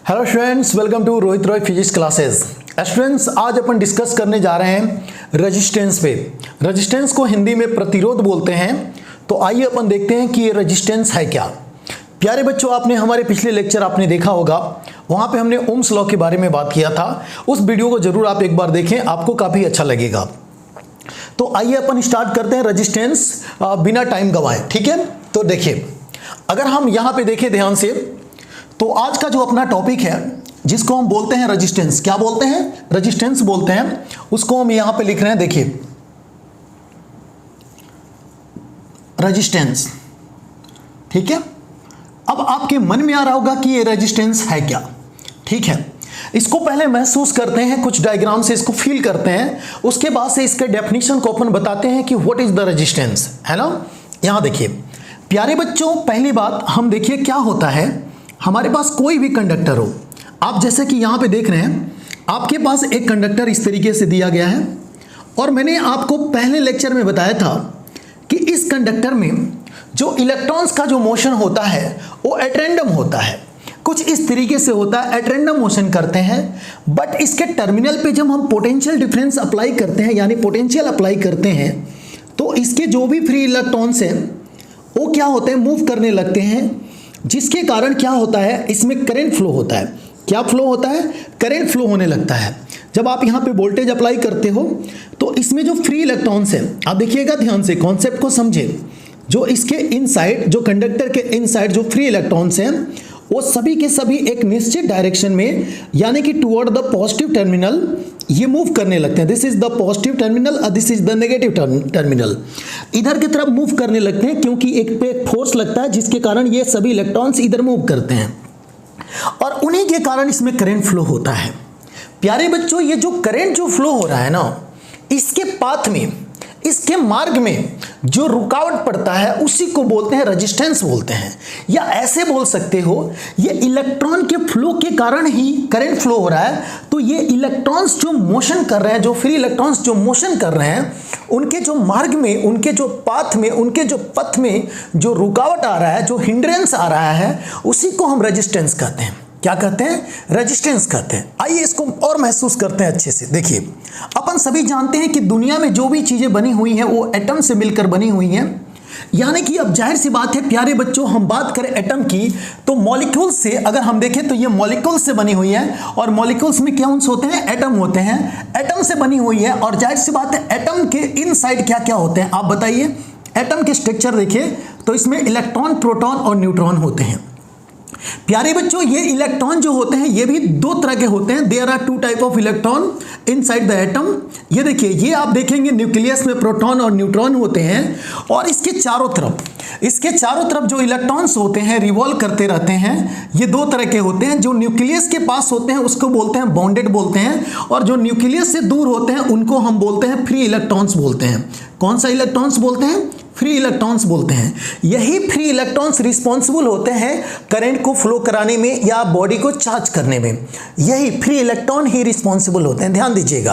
Hello students, welcome to Rohit Roy physics classes. Students, आज अपन discuss करने जा रहे हैं रेजिस्टेंस पे। रेजिस्टेंस को हिंदी में प्रतिरोध बोलते हैं। तो आइए अपन देखते हैं कि ये रेजिस्टेंस है क्या। प्यारे बच्चों, आपने हमारे पिछले लेक्चर आपने देखा होगा, वहाँ पे हमने ओम्स लॉ के बारे में बात किया था। उस वीडियो को जरूर आप एक बार देखें, आपको काफ़ी अच्छा लगेगा। तो आइए अपन स्टार्ट करते हैं रेजिस्टेंस बिना टाइम गंवाए। ठीक है, तो देखिए, अगर हम यहाँ पे देखें ध्यान से, तो आज का जो अपना टॉपिक है जिसको हम बोलते हैं रेजिस्टेंस, क्या बोलते हैं? रेजिस्टेंस बोलते हैं। उसको हम यहां पे लिख रहे हैं, देखिए रेजिस्टेंस। ठीक है, अब आपके मन में आ रहा होगा कि ये रेजिस्टेंस है क्या। ठीक है, इसको पहले महसूस करते हैं, कुछ डायग्राम से इसको फील करते हैं, उसके बाद से इसके डेफिनेशन को अपन बताते हैं कि व्हाट इज द रेजिस्टेंस, है ना। यहां देखिए प्यारे बच्चों, पहली बात हम देखिए क्या होता है। हमारे पास कोई भी कंडक्टर हो, आप जैसे कि यहाँ पे देख रहे हैं, आपके पास एक कंडक्टर इस तरीके से दिया गया है, और मैंने आपको पहले लेक्चर में बताया था कि इस कंडक्टर में जो इलेक्ट्रॉन्स का जो मोशन होता है वो एट रैंडम होता है, कुछ इस तरीके से होता है, एट रैंडम मोशन करते हैं। बट इसके टर्मिनल पे जब हम पोटेंशियल डिफरेंस अप्लाई करते हैं, यानी पोटेंशियल अप्लाई करते हैं, तो इसके जो भी फ्री इलेक्ट्रॉन्स हैं वो क्या होते हैं, मूव करने लगते हैं, जिसके कारण क्या होता है, इसमें करंट फ्लो होता है। क्या फ्लो होता है? करंट फ्लो होने लगता है। जब आप यहाँ पे वोल्टेज अप्लाई करते हो तो इसमें जो फ्री इलेक्ट्रॉन्स हैं, आप देखिएगा ध्यान से, कॉन्सेप्ट को समझे। जो इसके इनसाइड, जो कंडक्टर के इनसाइड जो फ्री इलेक्ट्रॉन्स हैं, वो सभी के सभी एक निश्चित डायरेक्शन में, यानी कि टुवर्ड द पॉजिटिव टर्मिनल ये मूव करने लगते हैं। This is the positive terminal और this is the negative terminal. इधर की तरफ मूव करने लगते हैं, क्योंकि एक पे एक फोर्स लगता है, जिसके कारण ये सभी इलेक्ट्रॉन्स इधर मूव करते हैं, और उन्हीं के कारण इसमें करंट फ्लो होता है। प्यारे बच्चों, ये जो करंट जो फ्लो हो रहा है ना, इसके पाथ में, इसके मार्ग में जो रुकावट पड़ता है उसी को बोलते हैं रेजिस्टेंस बोलते हैं। या ऐसे बोल सकते हो, ये इलेक्ट्रॉन के फ्लो के कारण ही करंट फ्लो हो रहा है। तो ये इलेक्ट्रॉन्स जो मोशन कर रहे हैं, जो फ्री इलेक्ट्रॉन्स जो मोशन कर रहे हैं, उनके जो मार्ग में, उनके जो पाथ में, उनके जो पथ में जो रुकावट आ रहा है, जो हिंड्रेंस आ रहा है, उसी को हम रेजिस्टेंस कहते हैं। क्या कहते हैं? रेजिस्टेंस कहते हैं। आइए इसको और महसूस करते हैं अच्छे से। देखिए, अपन सभी जानते हैं कि दुनिया में जो भी चीजें बनी हुई हैं वो एटम से मिलकर बनी हुई हैं। यानी कि अब जाहिर सी बात है प्यारे बच्चों, हम बात करें एटम की, तो मॉलिक्यूल्स से अगर हम देखें तो ये मॉलिक्यूल्स से बनी हुई है, और मॉलिक्यूल्स में क्या होते हैं? एटम होते हैं। एटम से बनी हुई है, और जाहिर सी बात है एटम के इनसाइड क्या क्या होते हैं, आप बताइए। एटम के स्ट्रक्चर देखिए तो इसमें इलेक्ट्रॉन, प्रोटॉन और न्यूट्रॉन होते हैं। प्यारे बच्चों, ये इलेक्ट्रॉन जो होते हैं ये भी दो तरह के होते हैं। There are two type of electron inside the atom. ये देखिए, ये आप देखेंगे न्यूक्लियस में प्रोटॉन और न्यूट्रॉन होते हैं, और इसके चारों तरफ जो इलेक्ट्रॉन्स होते हैं रिवॉल्व करते रहते हैं। ये दो तरह के होते हैं। जो न्यूक्लियस के पास होते हैं उसको बोलते हैं बॉन्डेड बोलते हैं, और जो न्यूक्लियस से दूर होते हैं उनको हम बोलते हैं फ्री इलेक्ट्रॉन्स बोलते हैं। कौन सा इलेक्ट्रॉन्स बोलते हैं? फ्री इलेक्ट्रॉन्स बोलते हैं। यही फ्री इलेक्ट्रॉन्स रिस्पॉन्सिबल होते हैं करंट को फ्लो कराने में या बॉडी को चार्ज करने में। यही फ्री इलेक्ट्रॉन ही रिस्पॉन्सिबल होते हैं, ध्यान दीजिएगा।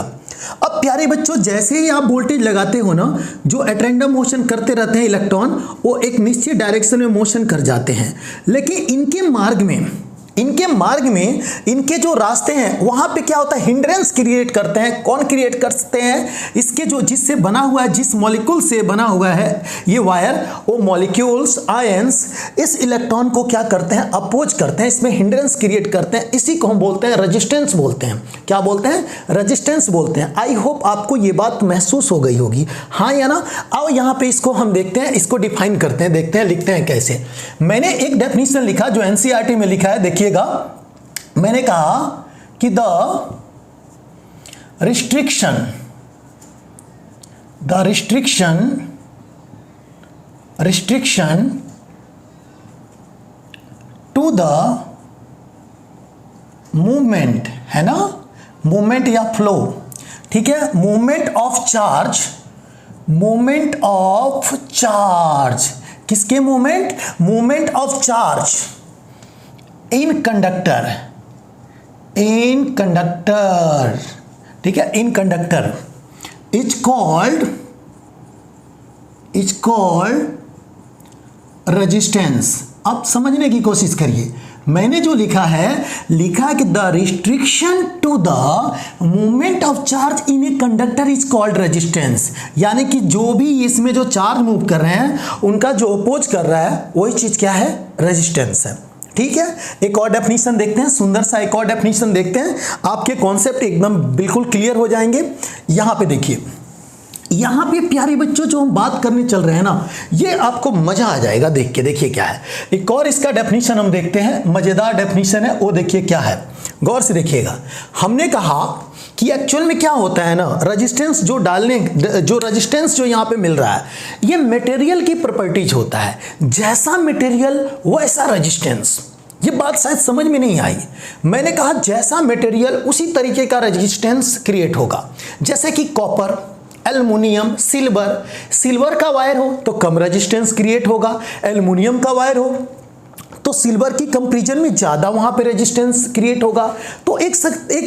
अब प्यारे बच्चों, जैसे ही आप वोल्टेज लगाते हो ना, जो एट रैंडम मोशन करते रहते हैं इलेक्ट्रॉन, वो एक निश्चित डायरेक्शन में मोशन कर जाते हैं। लेकिन इनके मार्ग में इनके जो रास्ते हैं वहां पे क्या होता है? हिंड्रेंस क्रिएट करते हैं। कौन क्रिएट करते हैं? इसके जो जिससे बना हुआ है, जिस मॉलिक्यूल से बना हुआ है ये वायर, वो मॉलिक्यूल्स, आयंस इस इलेक्ट्रॉन को क्या करते हैं? अपोज करते हैं, इसमें हिंड्रेंस क्रिएट करते हैं। इसी को हम बोलते हैं रेजिस्टेंस बोलते हैं। क्या बोलते हैं? रेजिस्टेंस बोलते हैं। आई होप आपको ये बात महसूस हो गई होगी, हाँ या ना। अब यहाँ पे इसको हम देखते हैं, इसको डिफाइन करते हैं, देखते हैं लिखते हैं कैसे। मैंने एक डेफिनेशन लिखा जो एनसीईआरटी में लिखा है, देखिए। मैंने कहा कि the restriction to the movement, है ना, मूवमेंट या फ्लो, ठीक है, मूवमेंट ऑफ चार्ज, किसके movement? Movement of charge in conductor, ठीक है, in conductor is called resistance. अब समझने की कोशिश करिए, मैंने जो लिखा है कि the restriction to the movement of charge in a conductor is called resistance, यानी कि जो भी इसमें जो चार्ज मूव कर रहे हैं उनका जो अपोज कर रहा है वही चीज क्या है, रेजिस्टेंस है। ठीक है, एक और डेफिनेशन देखते हैं, सुंदर सा एक और डेफिनेशन देखते हैं, आपके कॉन्सेप्ट एकदम बिल्कुल क्लियर हो जाएंगे। यहां पे देखिए, यहाँ पे प्यारे बच्चों जो हम बात करने चल रहे हैं ना, ये आपको मजा आ जाएगा देख के। देखिए क्या है, एक और इसका डेफिनेशन हम देखते हैं, मजेदार डेफिनेशन है, वो देखिए क्या है, गौर से देखिएगा। हमने कहा कि एक्चुअल में क्या होता है ना, रेजिस्टेंस जो रेजिस्टेंस जो यहाँ पे मिल रहा है, ये मटेरियल की प्रॉपर्टीज होता है, जैसा मटेरियल वैसा रेजिस्टेंस। ये बात शायद समझ में नहीं आई। मैंने कहा जैसा मटेरियल उसी तरीके का रेजिस्टेंस क्रिएट होगा, जैसे कि कॉपर, एल्युमिनियम, सिल्वर का वायर हो तो कम रेजिस्टेंस क्रिएट होगा, एल्युमिनियम का वायर हो तो सिल्वर की कंपैरिजन में ज्यादा वहां पे रेजिस्टेंस क्रिएट होगा। तो एक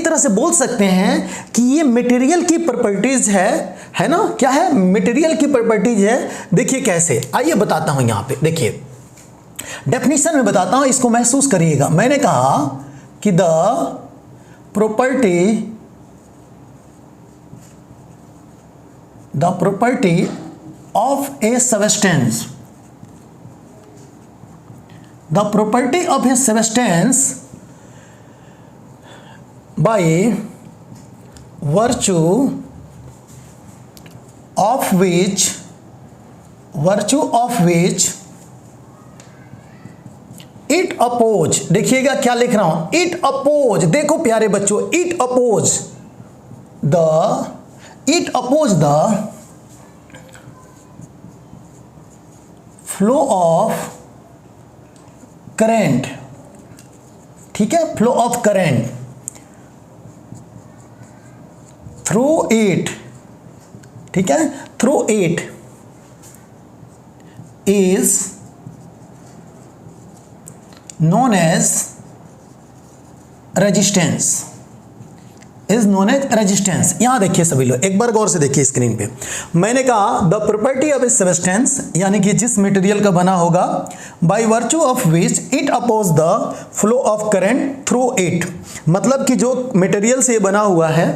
तरह से बोल सकते हैं कि ये मटेरियल की प्रॉपर्टीज है ना, क्या है, मटेरियल की प्रॉपर्टीज है। देखिए कैसे, आइए बताता हूं, यहां पे देखिए डेफिनेशन में बताता हूं, इसको महसूस करिएगा। मैंने कहा कि the property of a substance, the property of a substance by virtue of which it oppose, देखिएगा क्या लिख रहा हूं, it oppose, देखो प्यारे बच्चों, it oppose the flow of current, ठीक है, flow of current through it, ठीक है, through it is known as resistance, यहां देखिए सभी लोग, एक बार गौर से देखिए स्क्रीन पे। मैंने कहा the property of a substance, यानी कि जिस मटेरियल का बना होगा, by virtue of which it oppose the flow of current through it, मतलब कि जो मटेरियल से बना हुआ है,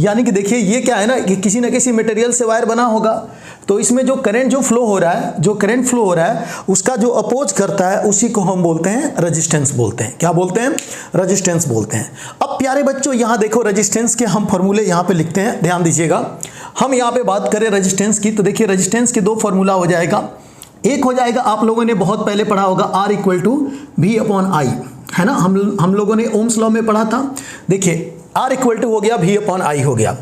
यानी कि देखिए ये क्या है ना, कि किसी न किसी मटेरियल से वायर बना होगा, तो इसमें जो करंट जो फ्लो हो रहा है, उसका जो अपोज करता है उसी को हम बोलते हैं रेजिस्टेंस बोलते हैं। क्या बोलते हैं, रेजिस्टेंस बोलते हैं। अब प्यारे बच्चों यहाँ देखो रेजिस्टेंस के हम फॉर्मूले यहाँ पे लिखते हैं, ध्यान दीजिएगा। हम यहाँ पे बात करें रेजिस्टेंस की, तो देखिए रेजिस्टेंस के दो फॉर्मूला हो जाएगा। एक हो जाएगा, आप लोगों ने बहुत पहले पढ़ा होगा, R = V/I, है ना, हम लोगों ने ओम्स लॉ में पढ़ा था। देखिए R = हो गया V/I हो गया।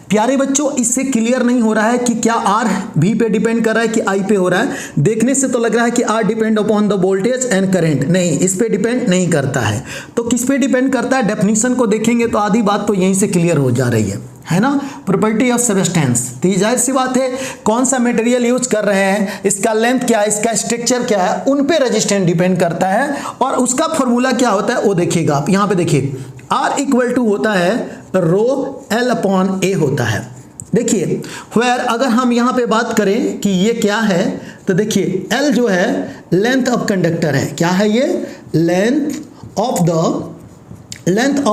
प्यारे बच्चों इससे क्लियर नहीं हो रहा है कि क्या R V पे डिपेंड कर रहा है कि I पे हो रहा है। देखने से तो लग रहा है कि R depend upon the voltage and current, नहीं, इस पे डिपेंड नहीं करता है। तो किस पे डिपेंड करता है, डेफिनेशन को देखेंगे तो आधी बात तो यहीं से क्लियर हो जा रही है ना। प्रॉपर्टी ऑफ सब्सटेंस, तो ये जाहिर सी बात है, कौन सा मटेरियल यूज कर रहे हैं, इसका लेंथ क्या है, इसका स्ट्रक्चर क्या है, उन पे रेजिस्टेंस डिपेंड करता है। और उसका फॉर्मूला क्या होता है वो देखिएगा आप, यहाँ पे देखिए R = होता है ρL/A होता है। देखिए वेयर, अगर हम यहाँ पे बात करें कि ये क्या है, तो देखिए L जो है लेंथ ऑफ कंडक्टर है। क्या है ये, लेंथ ऑफ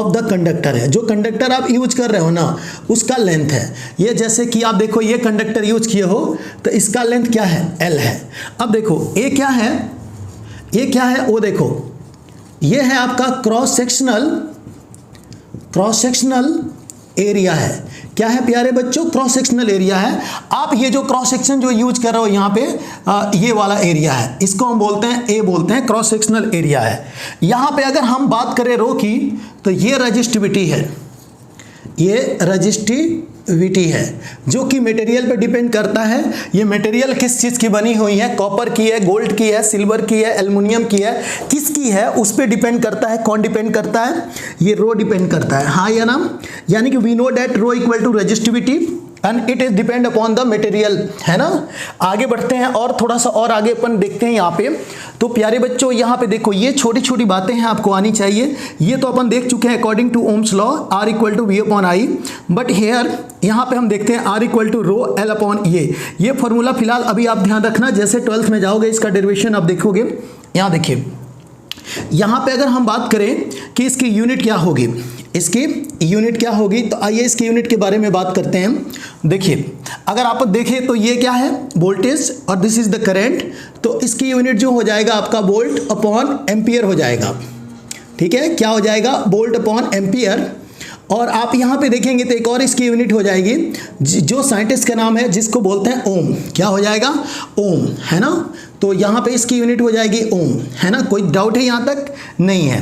द कंडक्टर है। जो कंडक्टर आप यूज कर रहे हो ना, उसका लेंथ है ये। जैसे कि आप देखो ये कंडक्टर यूज किए हो तो इसका लेंथ क्या है, L है। अब देखो ये क्या है, वो देखो ये है आपका क्रॉस सेक्शनल एरिया है। क्या है प्यारे बच्चों, क्रॉस सेक्शनल एरिया है। आप ये जो क्रॉस सेक्शन जो यूज कर रहे हो यहाँ पे, ये वाला एरिया है, इसको हम बोलते हैं A बोलते हैं, क्रॉस सेक्शनल एरिया है। यहाँ पे अगर हम बात करें रो की, तो ये रजिस्टिविटी है, ये रजिस्टिविटी है जो कि मटेरियल पे डिपेंड करता है। ये मटेरियल किस चीज़ की बनी हुई है, कॉपर की है, गोल्ड की है, सिल्वर की है, एल्युमिनियम की है, किसकी है उस पे डिपेंड करता है। कौन डिपेंड करता है, ये रो डिपेंड करता है, हाँ या ना। यानी कि we know that rho = resistivity and it is depend upon the material, है ना। आगे बढ़ते हैं और थोड़ा सा और आगे अपन देखते हैं यहाँ पे। तो प्यारे बच्चों यहाँ पे देखो, ये छोटी छोटी बातें हैं आपको आनी चाहिए। ये तो अपन देख चुके हैं according to Ohm's law, R = V/I, but here यहाँ पे हम देखते हैं R = ρL/A। ये फॉर्मूला फिलहाल अभी आप ध्यान रखना, जैसे 12th में जाओगे इसका डेरिवेशन आप देखोगे। यहाँ देखिए यहाँ पे अगर हम बात करें कि इसकी यूनिट क्या होगी, इसकी यूनिट क्या होगी, तो आइए इसकी यूनिट के बारे में बात करते हैं। देखिए अगर आप देखें तो ये क्या है, वोल्टेज, और दिस इज द करंट, तो इसकी यूनिट जो हो जाएगा आपका वोल्ट अपॉन एम्पियर हो जाएगा। ठीक है, क्या हो जाएगा, वोल्ट अपॉन एम्पियर। और आप यहाँ पे देखेंगे तो एक और इसकी यूनिट हो जाएगी, जो साइंटिस्ट का नाम है जिसको बोलते हैं ओम। क्या हो जाएगा, ओम, है ना। तो यहाँ पे इसकी यूनिट हो जाएगी ओम, है ना। कोई डाउट है यहाँ तक, नहीं है।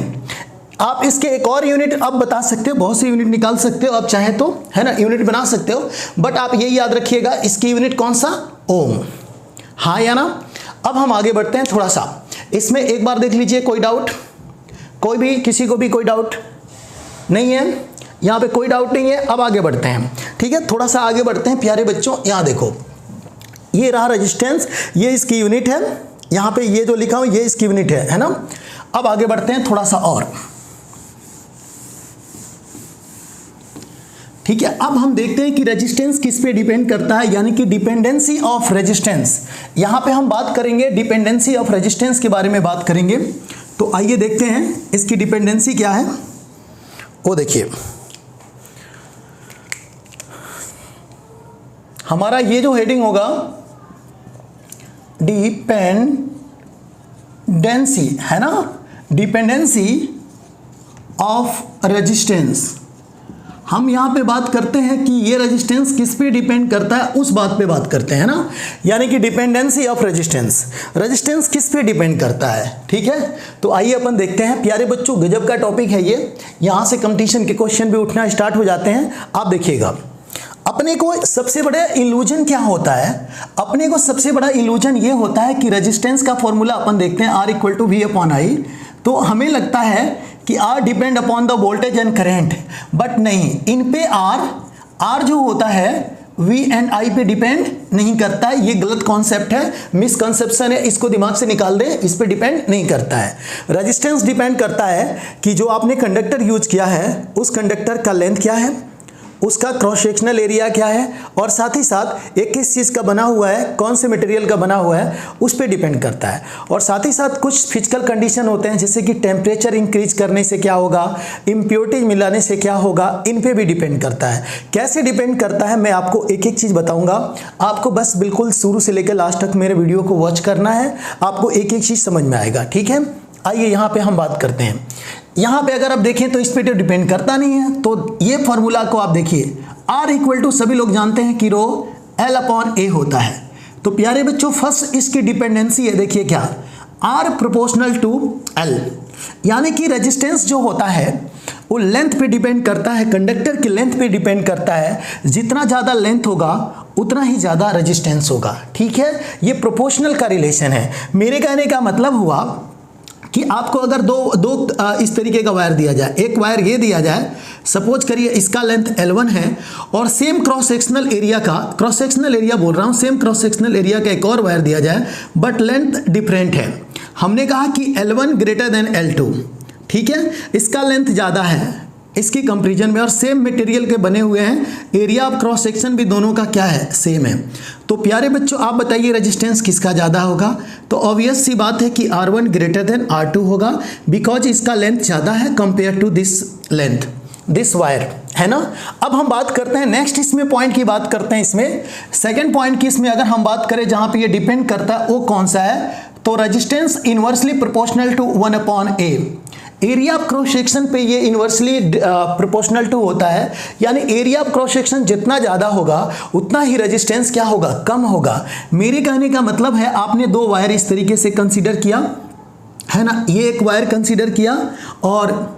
आप इसके एक और यूनिट अब बता सकते हो, बहुत सी यूनिट निकाल सकते हो आप चाहे तो, है ना, यूनिट बना सकते हो, बट आप यही याद रखिएगा इसकी यूनिट कौन सा, ओम, हाँ या ना। अब हम आगे बढ़ते हैं थोड़ा सा, इसमें एक बार देख लीजिए, कोई डाउट, कोई भी, किसी को भी कोई डाउट नहीं है, यहाँ पे कोई डाउट नहीं है। अब आगे बढ़ते हैं, ठीक है, थोड़ा सा आगे बढ़ते हैं प्यारे बच्चों। यहाँ देखो, ये रहा रेजिस्टेंस, ये इसकी यूनिट है, यहाँ पे ये जो लिखा हूं ये इसकी यूनिट है ना। अब आगे बढ़ते हैं थोड़ा सा और, ठीक है। अब हम देखते हैं कि रेजिस्टेंस किस पे डिपेंड करता है, यानी कि डिपेंडेंसी ऑफ रेजिस्टेंस। यहाँ पे हम बात करेंगे डिपेंडेंसी ऑफ रेजिस्टेंस के बारे में बात करेंगे। तो आइए देखते हैं इसकी डिपेंडेंसी क्या है। वो देखिए, हमारा ये जो हेडिंग होगा डिपेंडेंसी, है ना, डिपेंडेंसी ऑफ रेजिस्टेंस। हम यहाँ पे बात करते हैं कि ये रेजिस्टेंस किस पे डिपेंड करता है, उस बात पे बात करते हैं ना, यानी कि डिपेंडेंसी ऑफ रेजिस्टेंस, रेजिस्टेंस किस पे डिपेंड करता है। ठीक है, तो आइए अपन देखते हैं प्यारे बच्चों, गजब का टॉपिक है ये, यहाँ से कंपटीशन के क्वेश्चन भी उठना स्टार्ट हो जाते हैं। आप देखिएगा, अपने को सबसे बड़ा इल्यूजन क्या होता है, अपने को सबसे बड़ा इल्यूजन ये होता है कि रेजिस्टेंस का फॉर्मूला अपन देखते हैं R = V/I, तो हमें लगता है कि R depend upon the voltage and current, but नहीं, इन पे R जो होता है V एंड I पे डिपेंड नहीं करता है। ये गलत कॉन्सेप्ट है, मिसकंसेप्शन है, इसको दिमाग से निकाल दें, इस पे डिपेंड नहीं करता है। रेजिस्टेंस डिपेंड करता है कि जो आपने कंडक्टर यूज किया है उस कंडक्टर का लेंथ क्या है, उसका क्रॉस सेक्शनल एरिया क्या है, और साथ ही साथ एक किस चीज़ का बना हुआ है, कौन से मटेरियल का बना हुआ है, उस पे डिपेंड करता है। और साथ ही साथ कुछ फिजिकल कंडीशन होते हैं, जैसे कि टेम्परेचर इंक्रीज करने से क्या होगा, इम्प्योरिटीज मिलाने से क्या होगा, इन पे भी डिपेंड करता है। कैसे डिपेंड करता है मैं आपको एक एक चीज़ बताऊंगा, आपको बस बिल्कुल शुरू से लेकर लास्ट तक मेरे वीडियो को वॉच करना है, आपको एक एक चीज़ समझ में आएगा। ठीक है, आइए यहाँ पे हम बात करते हैं। यहाँ पे अगर आप देखें तो इस पे तो डिपेंड करता नहीं है, तो ये फॉर्मूला को आप देखिए, R सभी लोग जानते हैं कि रो L/A होता है। तो प्यारे बच्चों, फर्स्ट इसकी डिपेंडेंसी है, देखिए क्या, R प्रोपोर्शनल टू L, यानी कि रेजिस्टेंस जो होता है वो लेंथ पे डिपेंड करता है, कंडक्टर की लेंथ पे डिपेंड करता है। जितना ज़्यादा लेंथ होगा उतना ही ज़्यादा रेजिस्टेंस होगा। ठीक है, ये प्रोपोर्शनल का रिलेशन है। मेरे कहने का मतलब हुआ कि आपको अगर दो इस तरीके का वायर दिया जाए, एक वायर ये दिया जाए, सपोज करिए इसका लेंथ L1 है, और सेम क्रॉस सेक्शनल एरिया का, क्रॉस सेक्शनल एरिया बोल रहा हूँ, सेम क्रॉस सेक्शनल एरिया का एक और वायर दिया जाए, बट लेंथ डिफरेंट है। हमने कहा कि L1 > L2, ठीक है, इसका लेंथ ज़्यादा है इसकी कंपैरिजन में, और सेम मटेरियल के बने हुए हैं, एरिया ऑफ क्रॉस सेक्शन भी दोनों का क्या है, सेम है। तो प्यारे बच्चों, आप बताइए रेजिस्टेंस किसका ज़्यादा होगा। तो ऑब्वियस सी बात है कि R1 > R2 होगा, बिकॉज इसका लेंथ ज़्यादा है compare to this length, this wire, है ना। अब हम बात करते हैं नेक्स्ट, इसमें पॉइंट की बात करते हैं। इसमें सेकेंड पॉइंट की, इसमें अगर हम बात करें जहाँ पे ये डिपेंड करता है, वो कौन सा है, तो resistance inversely proportional to 1/A। Area of cross section पे ये इनवर्सली प्रोपोर्शनल टू होता है, यानी एरिया ऑफ क्रॉस सेक्शन जितना ज़्यादा होगा उतना ही रेजिस्टेंस क्या होगा, कम होगा। मेरे कहने का मतलब है, आपने दो वायर इस तरीके से कंसीडर किया है ना, ये एक वायर कंसीडर किया और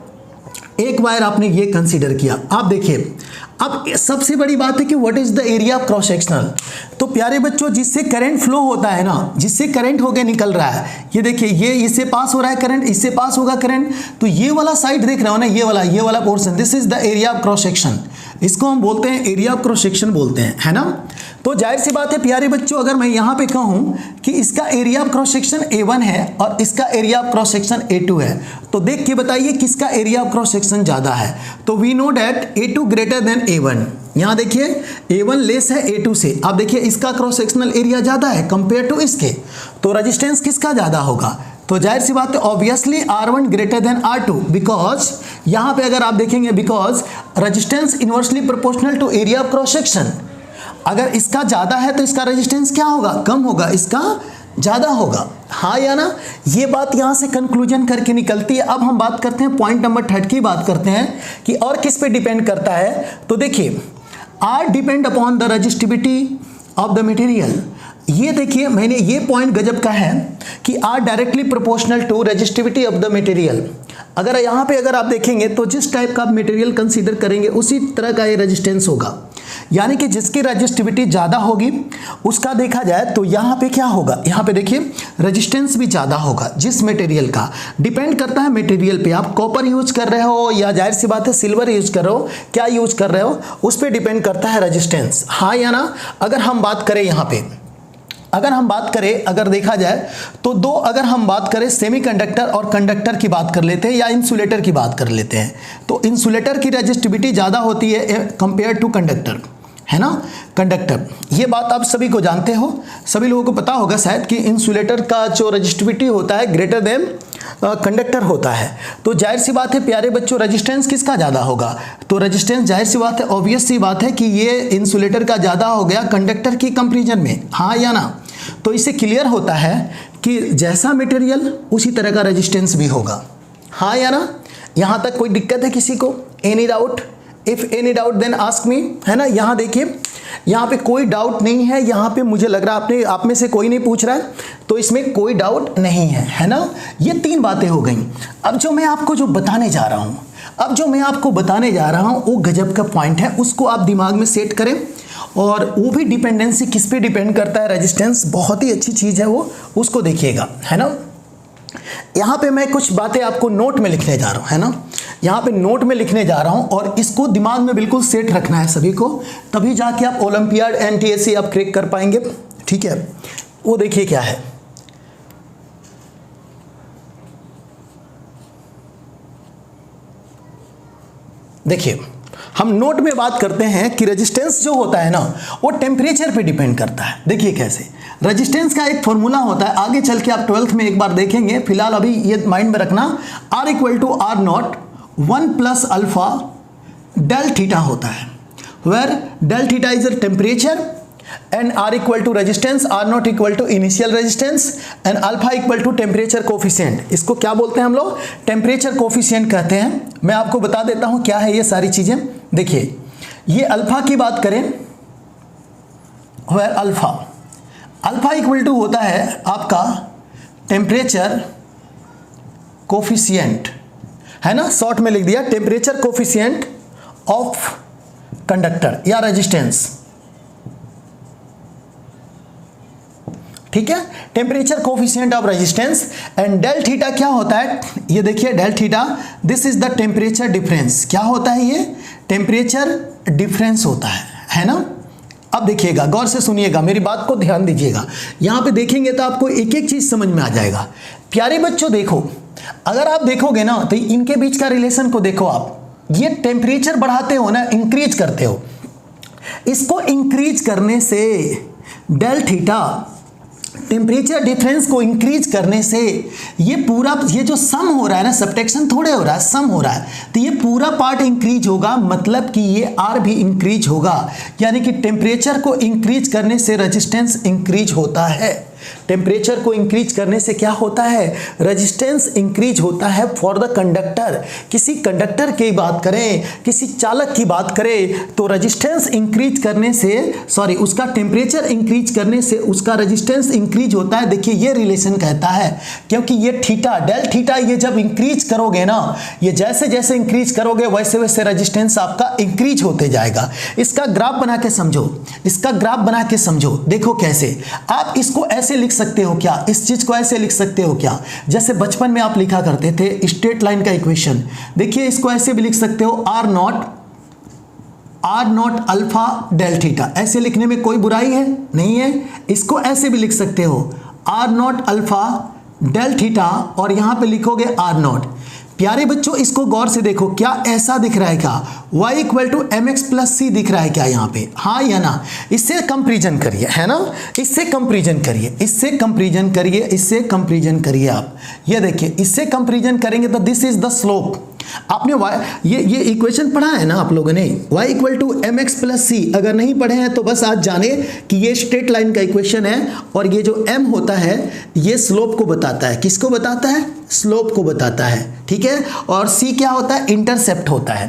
एक वायर आपने ये कंसीडर किया। आप देखिए, अब सबसे बड़ी बात है कि what is the area of cross sectional. तो प्यारे बच्चों, जिससे करंट फ्लो होता है ना, जिससे करंट होके निकल रहा है, ये देखिए, ये इससे पास हो रहा है करंट, इससे पास होगा करंट, तो ये वाला साइड देख रहे हो ना, ये वाला portion, this is the area of cross section. इसको हम बोलते हैं एरिया ऑफ क्रॉस सेक्शन बोलते हैं, है ना। तो जाहिर सी बात है प्यारे बच्चों, अगर मैं यहाँ पे कहूँ कि इसका area of cross section A1 है और इसका area of cross section A2 है, तो देख के बताइए किसका एरिया ऑफ क्रॉस सेक्शन ज़्यादा है। तो we know that A2 > A1। यहाँ देखिए, A1 लेस है A2 से। आप देखिए, इसका क्रॉस सेक्शनल एरिया ज़्यादा है कंपेयर टू इसके, तो रेजिस्टेंस किसका ज़्यादा होगा, तो जाहिर सी बात है obviously R1 greater than R2, because यहां पे अगर आप देखेंगे because resistance inversely proportional to area of cross section. अगर इसका ज्यादा है तो इसका रेजिस्टेंस क्या होगा, कम होगा, इसका ज्यादा होगा। हाँ या ना, ये बात यहां से कंक्लूजन करके निकलती है। अब हम बात करते हैं पॉइंट नंबर 3 की बात करते हैं कि और किस पे डिपेंड करता है। तो देखिए R depend upon the resistivity of the material. ये देखिए मैंने ये पॉइंट गजब का है कि R directly proportional to resistivity of the material. अगर यहाँ पे अगर आप देखेंगे तो जिस टाइप का आप मटेरियल कंसीडर करेंगे उसी तरह का ये रेजिस्टेंस होगा, यानी कि जिसकी रेजिस्टिविटी ज़्यादा होगी उसका देखा जाए तो यहाँ पे क्या होगा, यहाँ पे देखिए रेजिस्टेंस भी ज़्यादा होगा जिस मटेरियल का। डिपेंड करता है मटेरियल पे, आप कॉपर यूज कर रहे हो या जाहिर सी बात है सिल्वर यूज कर रहे हो, क्या यूज कर रहे हो उस पर डिपेंड करता है रेजिस्टेंस। हाँ या ना। अगर हम बात करें यहाँ पे, अगर हम बात करें, अगर देखा जाए तो दो, अगर हम बात करें सेमीकंडक्टर और कंडक्टर की बात कर लेते हैं या इंसुलेटर की बात कर लेते हैं, तो इंसुलेटर की रेजिस्टिविटी ज़्यादा होती है कंपेयर टू कंडक्टर, है ना। कंडक्टर, ये बात आप सभी को जानते हो, सभी लोगों को पता होगा शायद कि इंसुलेटर का जो रेजिस्टिविटी होता है ग्रेटर देन कंडक्टर होता है। तो जाहिर सी बात है प्यारे बच्चों रेजिस्टेंस किसका ज़्यादा होगा, तो रेजिस्टेंस जाहिर सी बात है ऑब्वियस सी बात है कि ये इंसुलेटर का ज़्यादा हो गया कंडक्टर की कंपैरिजन में। हाँ या ना। तो इससे क्लियर होता है कि जैसा मटेरियल उसी तरह का रेजिस्टेंस भी होगा। हाँ या ना। यहाँ तक कोई दिक्कत है किसी को, any doubt? If any doubt then ask me, है ना। यहाँ देखिए यहाँ पे कोई डाउट नहीं है, यहाँ पे मुझे लग रहा है आप में से कोई नहीं पूछ रहा है, तो इसमें कोई डाउट नहीं है, है ना। ये 3 बातें हो गई। अब जो मैं आपको बताने जा रहा हूँ, वो गजब का पॉइंट है, उसको आप दिमाग में सेट करें। और वो भी डिपेंडेंसी किस पे डिपेंड करता है, रेजिस्टेंस बहुत ही अच्छी चीज़ है वो, उसको देखिएगा, है ना। यहाँ पे मैं कुछ बातें आपको नोट में लिखने जा रहा हूँ, है ना। यहाँ पे नोट में लिखने जा रहा हूँ और इसको दिमाग में बिल्कुल सेट रखना है सभी को, तभी जाके आप ओलंपियाड NTSC आप क्रैक कर पाएंगे, ठीक है। वो देखिए क्या है, देखिए हम नोट में बात करते हैं कि रेजिस्टेंस जो होता है ना वो टेम्परेचर पे डिपेंड करता है। देखिए कैसे, रेजिस्टेंस का एक फॉर्मूला होता है, आगे चल के आप 12th में एक बार देखेंगे, फिलहाल अभी ये माइंड में रखना, R = R0 1 + alpha del theta होता है, where del theta is a temperature and R = resistance, R0 = initial resistance and alpha = temperature coefficient। इसको क्या बोलते हैं हम लोग, टेम्परेचर कोफिशिएंट कहते हैं। मैं आपको बता देता हूं क्या है ये सारी चीजें। देखिए ये अल्फा की बात करें, where अल्फा इक्वल टू होता है आपका टेम्परेचर कोफिशिएंट, है ना, शॉर्ट में लिख दिया टेम्परेचर कोफिशिएंट ऑफ कंडक्टर या रेजिस्टेंस, ठीक है, temperature coefficient of resistance. And del theta क्या होता है, ये देखिए del theta, this is the temperature difference. क्या होता है ये, टेम्परेचर डिफरेंस होता है ना। अब देखिएगा, गौर से सुनिएगा, मेरी बात को ध्यान दीजिएगा, यहाँ पे देखेंगे तो आपको एक एक चीज समझ में आ जाएगा। प्यारे बच्चों देखो, अगर आप देखोगे ना तो इनके बीच का रिलेशन को देखो आप, ये टेम्परेचर बढ़ाते हो ना, इंक्रीज करते हो, इसको इंक्रीज करने से डेल थीटा टेम्परेचर डिफरेंस को इंक्रीज करने से ये पूरा, ये जो सम हो रहा है ना, सब्ट्रैक्शन थोड़े हो रहा है, सम हो रहा है, तो ये पूरा पार्ट इंक्रीज होगा, मतलब कि ये R भी इंक्रीज होगा। यानी कि टेम्परेचर को इंक्रीज करने से रेजिस्टेंस इंक्रीज होता है। टेम्परेचर को इंक्रीज करने से क्या होता है, रेजिस्टेंस इंक्रीज होता है फॉर द कंडक्टर। किसी कंडक्टर की बात करें, किसी चालक की बात करें, तो रेजिस्टेंस इंक्रीज करने से, सॉरी, उसका टेम्परेचर इंक्रीज करने से उसका रेजिस्टेंस इंक्रीज होता है। देखिए ये रिलेशन कहता है, क्योंकि ये थीटा, डेल थीटा, ये जब इंक्रीज करोगे ना, ये जैसे जैसे इंक्रीज करोगे वैसे वैसे रेजिस्टेंस आपका इंक्रीज होते जाएगा। इसका ग्राफ बना के समझो, इसका ग्राफ बना के समझो, देखो कैसे आप इसको ऐसे लिख सकते हो क्या, इस चीज को ऐसे लिख सकते हो क्या, जैसे बचपन में आप लिखा करते थे स्ट्रेट लाइन का इक्वेशन। देखिए इसको ऐसे भी लिख सकते हो, R0 अल्फा डेल थीटा, ऐसे लिखने में कोई बुराई है नहीं है। इसको ऐसे भी लिख सकते हो, R0 अल्फा डेल थीटा, और यहां पे लिखोगे R0। प्यारे बच्चों इसको गौर से देखो, क्या ऐसा दिख रहा है क्या, y equal to M X plus C दिख रहा है क्या यहाँ पे, हाँ या ना। इससे कंपैरिजन करिए, है ना, इससे कंपैरिजन करिए, इससे कंपैरिजन करिए, इससे कंपैरिजन करिए आप। ये देखिए इससे कंपैरिजन करेंगे तो दिस इज द स्लोप। आपने ये इक्वेशन पढ़ा है ना आप लोगों ने, y equal to M X plus C. अगर नहीं पढ़े हैं तो बस आज जाने कि ये स्ट्रेट लाइन का इक्वेशन है और ये जो m होता है ये स्लोप को बताता है। किसको बताता है, स्लोप को बताता है, ठीक है। और c क्या होता है, इंटरसेप्ट होता है।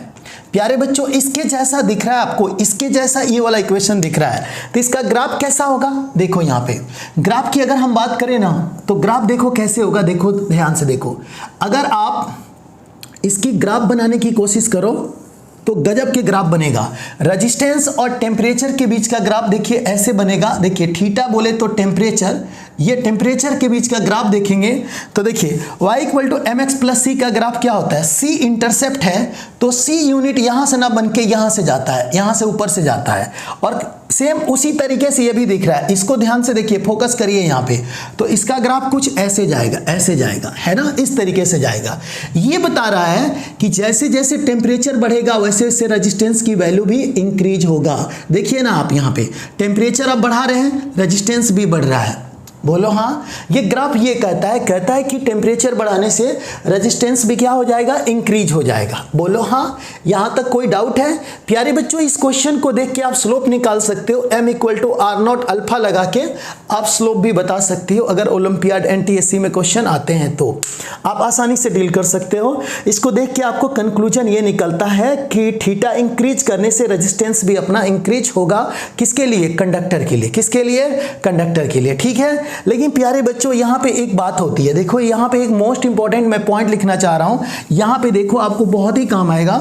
प्यारे बच्चों इसके जैसा दिख रहा है आपको, इसके जैसा ये वाला इक्वेशन दिख रहा है, तो इसका ग्राफ कैसा होगा, देखो यहाँ पे ग्राफ की अगर हम बात करें ना तो ग्राफ देखो कैसे होगा, देखो ध्यान से देखो। अगर आप इसकी ग्राफ बनाने की कोशिश करो तो गजब के ग्राफ बनेगा। रेजिस्टेंस और टेम्परेचर के बीच का ग्राफ देखिए ऐसे बनेगा। देखिए थीटा बोले तो टेम्परेचर, ये टेम्परेचर के बीच का ग्राफ देखेंगे तो देखिए y equal to M X plus C का ग्राफ क्या होता है, c इंटरसेप्ट है तो c यूनिट यहाँ से ना बन के यहाँ से जाता है, यहाँ से ऊपर से जाता है। और सेम उसी तरीके से ये भी दिख रहा है, इसको ध्यान से देखिए, फोकस करिए यहाँ पे, तो इसका ग्राफ कुछ ऐसे जाएगा, ऐसे जाएगा, है ना, इस तरीके से जाएगा। ये बता रहा है कि जैसे जैसे टेम्परेचर बढ़ेगा वैसे वैसे रेजिस्टेंस की वैल्यू भी इंक्रीज होगा। देखिए ना आप यहाँ पे टेम्परेचर अब बढ़ा रहे हैं, रेजिस्टेंस भी बढ़ रहा है। बोलो हाँ, ये ग्राफ ये कहता है कि टेम्परेचर बढ़ाने से रेजिस्टेंस भी क्या हो जाएगा, इंक्रीज हो जाएगा। बोलो हाँ, यहाँ तक कोई डाउट है। प्यारे बच्चों इस क्वेश्चन को देख के आप स्लोप निकाल सकते हो, m equal to R naught alpha लगा के आप स्लोप भी बता सकते हो। अगर ओलंपियाड NTSC में क्वेश्चन आते हैं तो आप आसानी से डील कर सकते हो। इसको देख के आपको कंक्लूजन ये निकलता है कि थीटा इंक्रीज करने से रेजिस्टेंस भी अपना इंक्रीज होगा। किसके लिए, कंडक्टर के लिए। किसके लिए, कंडक्टर के लिए, ठीक है। लेकिन प्यारे बच्चों यहाँ पे एक बात होती है, देखो यहाँ पे एक मोस्ट इंपॉर्टेंट मैं पॉइंट लिखना चाह रहा हूँ, यहाँ पे देखो आपको बहुत ही काम आएगा।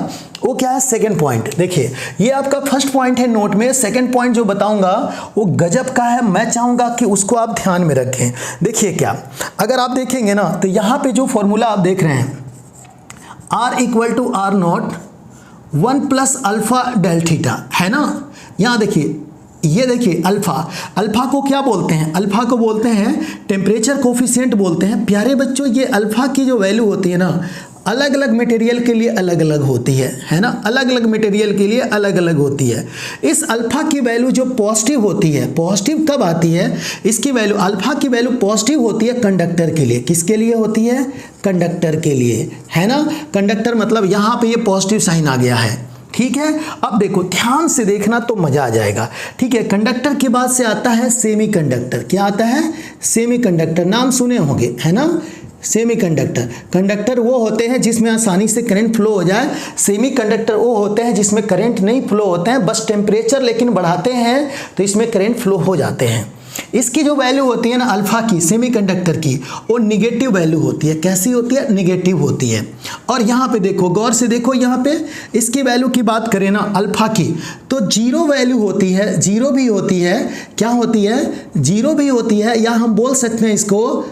वो क्या है, सेकंड पॉइंट। देखिए ये आपका फर्स्ट पॉइंट है नोट में, सेकंड पॉइंट जो बताऊंगा वो गजब का है, मैं चाहूंगा कि उसको आप ध्यान में रखें। देखिए क्या, अगर आप देखेंगे ना तो यहाँ पे जो फॉर्मूला आप देख रहे हैं r equal to R naught 1 plus alpha del theta, है ना। यहाँ देखिए, ये देखिए अल्फा को क्या बोलते हैं, अल्फा को बोलते हैं टेम्परेचर कोफिशिएंट बोलते हैं। प्यारे बच्चों ये अल्फा की जो वैल्यू होती है ना अलग अलग मटेरियल के लिए अलग अलग होती है ना, अलग अलग मटेरियल के लिए अलग अलग होती है। इस अल्फा की वैल्यू जो पॉजिटिव होती है, पॉजिटिव कब आती है, इसकी वैल्यू, अल्फा की वैल्यू पॉजिटिव होती है कंडक्टर के लिए। किसके लिए होती है, कंडक्टर के लिए, है ना। कंडक्टर मतलब यहाँ पे ये पॉजिटिव साइन आ गया है, ठीक है। अब देखो ध्यान से देखना तो मजा आ जाएगा, ठीक है। कंडक्टर के बाद से आता है सेमीकंडक्टर। क्या आता है, सेमीकंडक्टर, नाम सुने होंगे, है ना। सेमीकंडक्टर, कंडक्टर वो होते हैं जिसमें आसानी से करंट फ्लो हो जाए, सेमीकंडक्टर वो होते हैं जिसमें करंट नहीं फ्लो होते हैं, बस टेम्परेचर लेकिन बढ़ाते हैं तो इसमें करंट फ्लो हो जाते हैं। इसकी जो वैल्यू होती है ना अल्फा की, सेमीकंडक्टर की, वो निगेटिव वैल्यू होती है। कैसी होती है, निगेटिव होती है। और यहाँ पे देखो, गौर से देखो, यहाँ पे इसकी वैल्यू की बात करें ना अल्फा की तो जीरो वैल्यू होती है, जीरो भी होती है। क्या होती है, जीरो भी होती है, या हम बोल सकते हैं इसको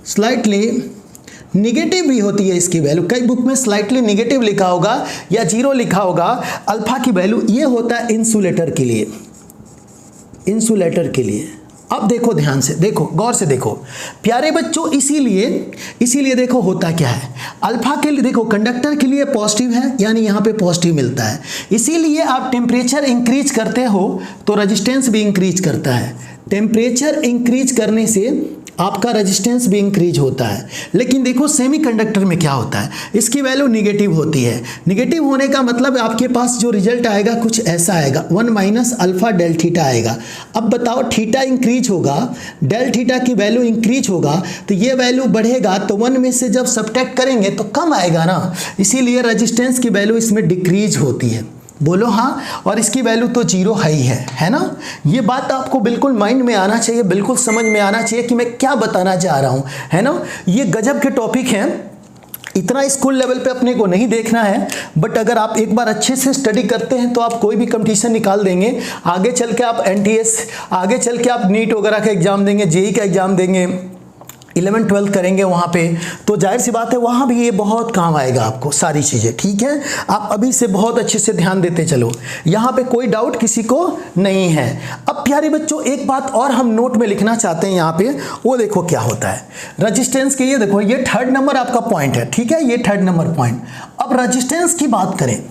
स्लाइटली निगेटिव भी होती है इसकी वैल्यू। कई बुक में स्लाइटली निगेटिव लिखा होगा या जीरो लिखा होगा। अल्फा की वैल्यू ये होता है इंसुलेटर के लिए, इंसुलेटर के लिए। अब देखो ध्यान से, देखो गौर से देखो प्यारे बच्चों, इसीलिए देखो होता क्या है, अल्फा के लिए देखो कंडक्टर के लिए पॉजिटिव है, यानी यहाँ पे पॉजिटिव मिलता है। इसीलिए आप टेम्परेचर इंक्रीज करते हो तो रेजिस्टेंस भी इंक्रीज करता है। टेम्परेचर इंक्रीज करने से आपका रेजिस्टेंस भी इंक्रीज होता है। लेकिन देखो सेमीकंडक्टर में क्या होता है, इसकी वैल्यू निगेटिव होती है। निगेटिव होने का मतलब आपके पास जो रिजल्ट आएगा कुछ ऐसा आएगा, 1 माइनस अल्फा डेल थीटा आएगा। अब बताओ थीटा इंक्रीज होगा, डेल थीटा की वैल्यू इंक्रीज होगा तो ये वैल्यू बढ़ेगा, तो 1 में से जब सब्ट्रैक्ट करेंगे तो कम आएगा ना, इसीलिए रेजिस्टेंस की वैल्यू इसमें डिक्रीज होती है। बोलो हाँ, और इसकी वैल्यू तो जीरो ही है ना। ये बात आपको बिल्कुल माइंड में आना चाहिए, बिल्कुल समझ में आना चाहिए कि मैं क्या बताना चाह रहा हूँ, है ना। ये गजब के टॉपिक हैं, इतना स्कूल लेवल पे अपने को नहीं देखना है, बट अगर आप एक बार अच्छे से स्टडी करते हैं तो आप कोई भी कंपटीशन निकाल देंगे। आगे चल के आप NTS, आगे चल के आप नीट वगैरह का एग्जाम देंगे, जेई का एग्जाम देंगे, 11th-12th करेंगे वहाँ पे, तो जाहिर सी बात है वहाँ भी ये बहुत काम आएगा आपको सारी चीज़ें। ठीक है, आप अभी से बहुत अच्छे से ध्यान देते चलो, यहाँ पे कोई डाउट किसी को नहीं है। अब प्यारे बच्चों एक बात और हम नोट में लिखना चाहते हैं यहाँ पे, वो देखो क्या होता है रजिस्टेंस के। ये देखो ये 3rd नंबर आपका पॉइंट है, ठीक है, ये 3rd नंबर पॉइंट। अब रजिस्टेंस की बात करें,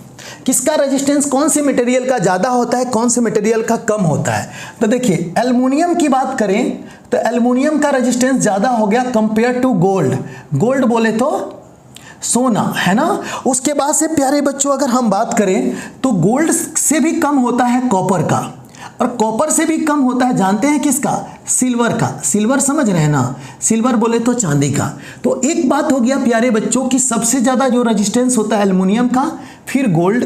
किसका रेजिस्टेंस कौन से मटेरियल का ज़्यादा होता है, कौन से मटेरियल का कम होता है। तो देखिए एल्युमिनियम की बात करें तो एल्युमिनियम का रेजिस्टेंस ज़्यादा हो गया कंपेयर टू गोल्ड। गोल्ड बोले तो सोना, है ना। उसके बाद से प्यारे बच्चों अगर हम बात करें तो गोल्ड से भी कम होता है कॉपर का, और कॉपर से भी कम होता है जानते हैं किसका, सिल्वर का। सिल्वर समझ रहे हैं ना, सिल्वर बोले तो चांदी का। तो एक बात हो गया प्यारे बच्चों कि सबसे ज़्यादा जो रेजिस्टेंस होता है एल्युमिनियम का, फिर गोल्ड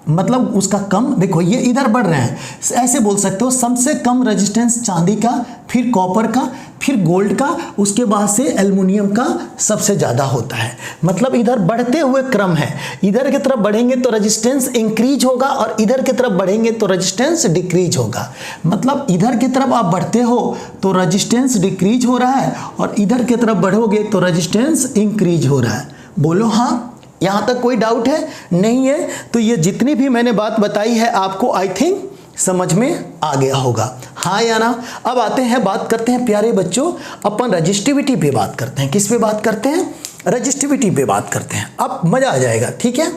मतलब उसका कम। देखो ये इधर बढ़ रहे हैं, ऐसे बोल सकते हो सबसे कम रेजिस्टेंस चांदी का, फिर कॉपर का, फिर गोल्ड का, उसके बाद से एल्युमिनियम का सबसे ज़्यादा होता है। मतलब इधर बढ़ते हुए क्रम है, इधर की तरफ बढ़ेंगे तो रेजिस्टेंस इंक्रीज होगा और इधर की तरफ बढ़ेंगे तो रेजिस्टेंस डिक्रीज होगा। मतलब इधर की तरफ आप बढ़ते हो तो रेजिस्टेंस डिक्रीज हो रहा है और इधर की तरफ बढ़ोगे तो रेजिस्टेंस इंक्रीज हो रहा है। बोलो हाँ, यहाँ तक कोई डाउट है? नहीं है। तो ये जितनी भी मैंने बात बताई है आपको आई थिंक समझ में आ गया होगा, हाँ या ना। अब आते हैं, बात करते हैं प्यारे बच्चों अपन रजिस्टिविटी पे बात करते हैं। किस पे बात करते हैं? रजिस्टिविटी पे बात करते हैं। अब मजा आ जाएगा, ठीक है।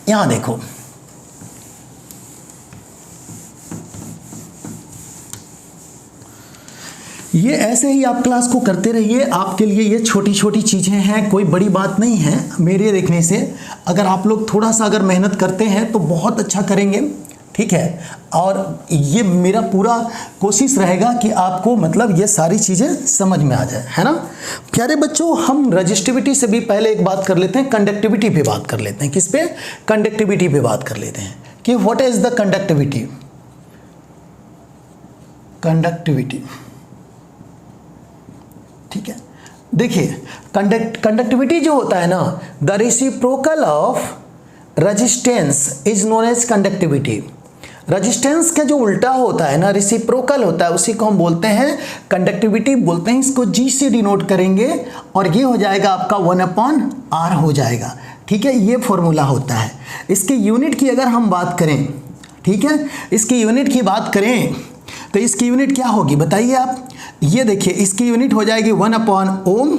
यहाँ देखो ये ऐसे ही आप क्लास को करते रहिए, आपके लिए ये छोटी छोटी चीज़ें हैं, कोई बड़ी बात नहीं है मेरे देखने से। अगर आप लोग थोड़ा सा अगर मेहनत करते हैं तो बहुत अच्छा करेंगे, ठीक है। और ये मेरा पूरा कोशिश रहेगा कि आपको मतलब ये सारी चीज़ें समझ में आ जाए, है ना। प्यारे बच्चों हम रजिस्टिविटी से भी पहले एक बात कर लेते हैं, कंडक्टिविटी पे बात कर लेते हैं। किस पे? कंडक्टिविटी पे बात कर लेते हैं कि what is the conductivity. Conductivity, ठीक है। देखिए कंडक्टिविटी जो होता है ना, the reciprocal of resistance is known as conductivity. Resistance का जो उल्टा होता है ना, रेसिप्रोकल होता है, उसी को हम बोलते हैं कंडक्टिविटी बोलते हैं। इसको जी से डिनोट करेंगे और ये हो जाएगा आपका 1/r हो जाएगा, ठीक है। ये फॉर्मूला होता है। इसके यूनिट की अगर हम बात करें, ठीक है, इसकी यूनिट की बात करें तो इसकी यूनिट क्या होगी बताइए आप। ये देखिए इसकी यूनिट हो जाएगी 1/ओम,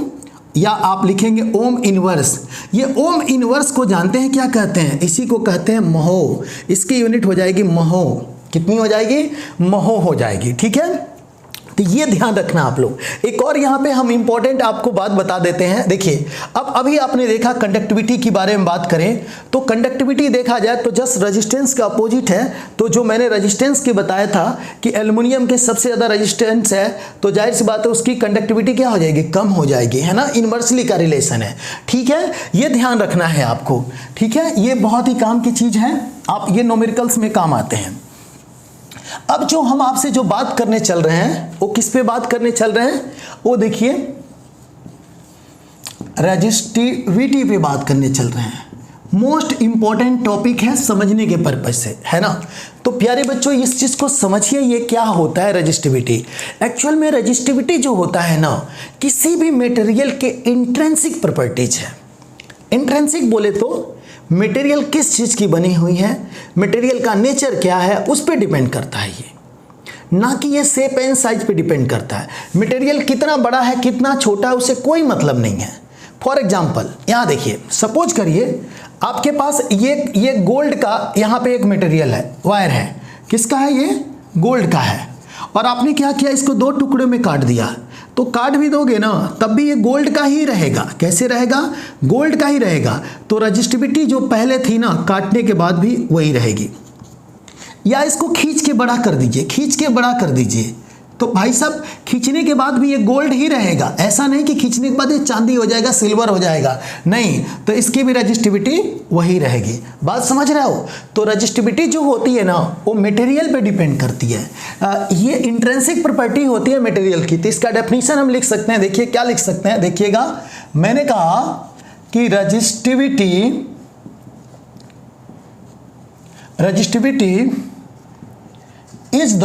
या आप लिखेंगे ओम इनवर्स। ये ओम इनवर्स को जानते हैं क्या कहते हैं? इसी को कहते हैं महो। इसकी यूनिट हो जाएगी महो। कितनी हो जाएगी? महो हो जाएगी, ठीक है। तो ये ध्यान रखना आप लोग। एक और यहाँ पे हम इंपॉर्टेंट आपको बात बता देते हैं। देखिए अब अभी आपने देखा कंडक्टिविटी के बारे में बात करें तो कंडक्टिविटी देखा जाए तो जस्ट रेजिस्टेंस का अपोजिट है। तो जो मैंने रेजिस्टेंस के बताया था कि एल्युमिनियम के सबसे ज़्यादा रेजिस्टेंस है, तो जाहिर सी बात है उसकी कंडक्टिविटी क्या हो जाएगी? कम हो जाएगी, है ना। इन्वर्सली का रिलेशन है, ठीक है। ये ध्यान रखना है आपको, ठीक है। ये बहुत ही काम की चीज़ है, आप ये न्यूमेरिकल्स में काम आते हैं। अब जो हम आपसे जो बात करने चल रहे हैं वो किस पे बात करने चल रहे हैं? वो देखिए रेजिस्टिविटी पे बात करने चल रहे हैं। मोस्ट इंपॉर्टेंट टॉपिक है समझने के पर्पज से, है ना। तो प्यारे बच्चों इस चीज़ को समझिए, ये क्या होता है रेजिस्टिविटी। एक्चुअल में रेजिस्टिविटी जो होता है ना, किसी भी मटेरियल के इंट्रिंसिक प्रॉपर्टीज है। इंट्रिंसिक बोले तो मटेरियल किस चीज़ की बनी हुई है, मटेरियल का नेचर क्या है, उस पर डिपेंड करता है ये, ना कि ये शेप एंड साइज पे डिपेंड करता है। मटेरियल कितना बड़ा है कितना छोटा है उससे कोई मतलब नहीं है। फॉर एग्जांपल यहाँ देखिए, सपोज करिए आपके पास ये गोल्ड का यहाँ पे एक मटेरियल है, वायर है। किसका है? ये गोल्ड का है। और आपने क्या किया, इसको 2 टुकड़ों में काट दिया। तो काट भी दोगे ना तब भी ये गोल्ड का ही रहेगा। कैसे रहेगा? गोल्ड का ही रहेगा। तो रेजिस्टिविटी जो पहले थी ना, काटने के बाद भी वही रहेगी। या इसको खींच के बड़ा कर दीजिए, खींच के बड़ा कर दीजिए, तो भाई साहब खींचने के बाद भी ये गोल्ड ही रहेगा। ऐसा नहीं कि खींचने के बाद ये चांदी हो जाएगा, सिल्वर हो जाएगा, नहीं। तो इसकी भी रेजिस्टिविटी वही रहेगी। बात समझ रहे हो? तो रेजिस्टिविटी जो होती है ना, वो मटेरियल पे डिपेंड करती है। ये इंट्रिंसिक प्रॉपर्टी होती है मटेरियल की। तो इसका डेफिनेशन हम लिख सकते हैं। देखिए क्या लिख सकते हैं, देखिएगा। मैंने कहा कि resistivity is the